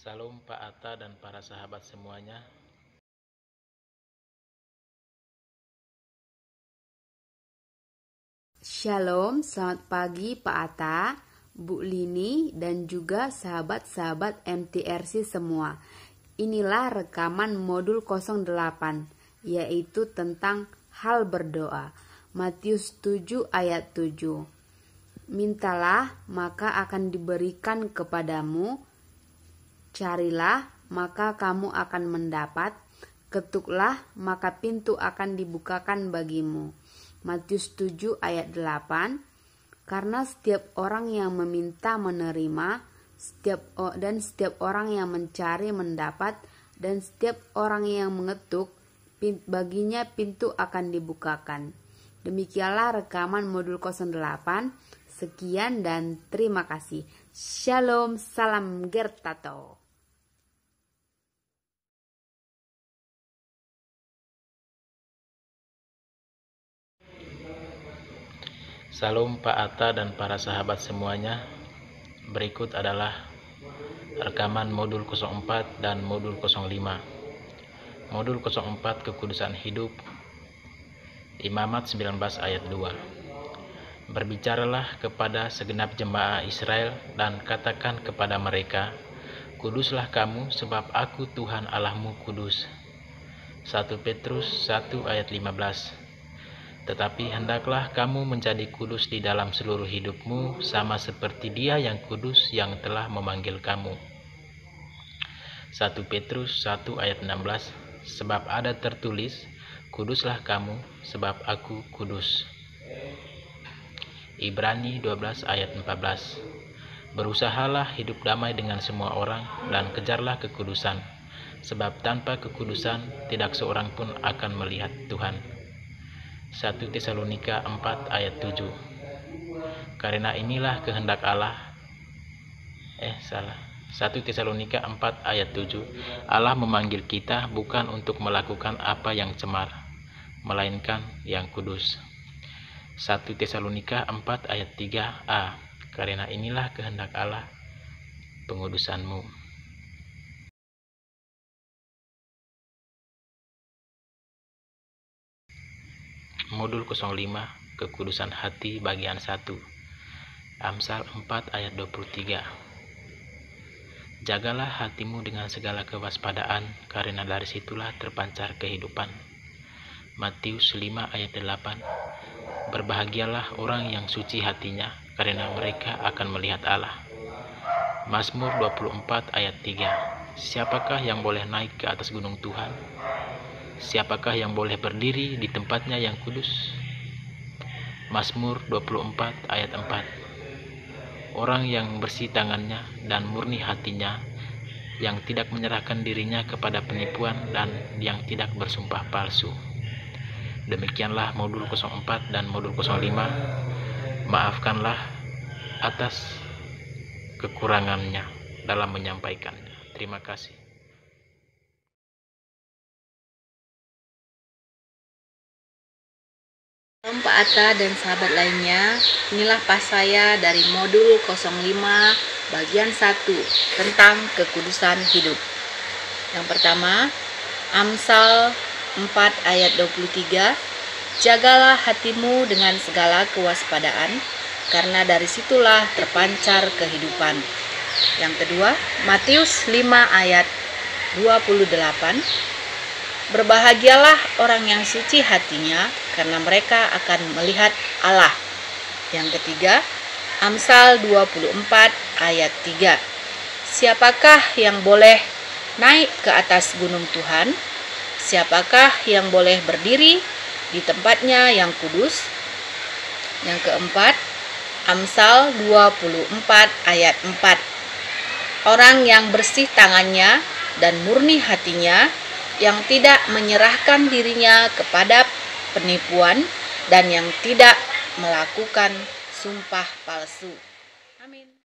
Salam Pak Atta dan para sahabat semuanya. Shalom, selamat pagi Pak Atta, Bu Lini, dan juga sahabat-sahabat MTRC semua. Inilah rekaman modul 08, yaitu tentang hal berdoa. Matius 7 ayat 7. Mintalah, maka akan diberikan kepadamu. Carilah, maka kamu akan mendapat. Ketuklah, maka pintu akan dibukakan bagimu. Matius 7 ayat 8. Karena setiap orang yang meminta menerima, dan setiap orang yang mencari mendapat, dan setiap orang yang mengetuk, baginya pintu akan dibukakan. Demikianlah rekaman modul 08. Sekian dan terima kasih. Shalom, salam Gertato. Salam Pak Atta dan para sahabat semuanya. Berikut adalah rekaman modul 04 dan modul 05. Modul 04 Kekudusan Hidup, Imamat 19 ayat 2. Berbicaralah kepada segenap jemaah Israel dan katakan kepada mereka, Kuduslah kamu sebab aku Tuhan Allahmu kudus. 1 Petrus 1 ayat 15. Tetapi hendaklah kamu menjadi kudus di dalam seluruh hidupmu, sama seperti Dia yang kudus yang telah memanggil kamu. 1 Petrus 1 ayat 16. Sebab ada tertulis, Kuduslah kamu, sebab aku kudus. Ibrani 12 ayat 14. Berusahalah hidup damai dengan semua orang dan kejarlah kekudusan, sebab tanpa kekudusan tidak seorang pun akan melihat Tuhan. 1 Tesalonika 4 ayat 7. Karena inilah kehendak Allah. 1 Tesalonika 4 ayat 7. Allah memanggil kita bukan untuk melakukan apa yang cemar, melainkan yang kudus. 1 Tesalonika 4 ayat 3a. Karena inilah kehendak Allah, pengudusanmu. Modul 05 Kekudusan Hati bagian 1. Amsal 4 ayat 23. Jagalah hatimu dengan segala kewaspadaan, karena dari situlah terpancar kehidupan. Matius 5 ayat 8. Berbahagialah orang yang suci hatinya, karena mereka akan melihat Allah. Mazmur 24 ayat 3. Siapakah yang boleh naik ke atas gunung Tuhan? Siapakah yang boleh berdiri di tempatnya yang kudus? Mazmur 24 ayat 4. Orang yang bersih tangannya dan murni hatinya, yang tidak menyerahkan dirinya kepada penipuan dan yang tidak bersumpah palsu. Demikianlah modul 04 dan modul 05. Maafkanlah atas kekurangannya dalam menyampaikannya. Terima kasih. Salam Pak Atta dan sahabat lainnya, inilah pas saya dari modul 05 bagian 1 tentang kekudusan hidup. Yang pertama, Amsal 4 ayat 23, jagalah hatimu dengan segala kewaspadaan, karena dari situlah terpancar kehidupan. Yang kedua, Matius 5 ayat 28, berbahagialah orang yang suci hatinya, karena mereka akan melihat Allah. Yang ketiga, Amsal 24 ayat 3. Siapakah yang boleh naik ke atas gunung Tuhan? Siapakah yang boleh berdiri di tempatnya yang kudus? Yang keempat, Amsal 24 ayat 4. Orang yang bersih tangannya dan murni hatinya, yang tidak menyerahkan dirinya kepada penipuan dan yang tidak melakukan sumpah palsu. Amin.